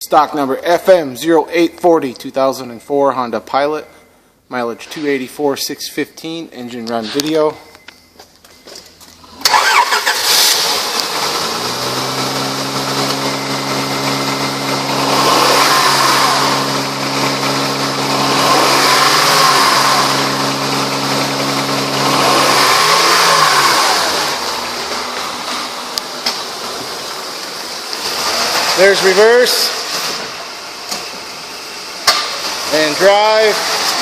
Stock number FM0840 2004 Honda Pilot. Mileage 284, 615. Engine run video. There's reverse and drive.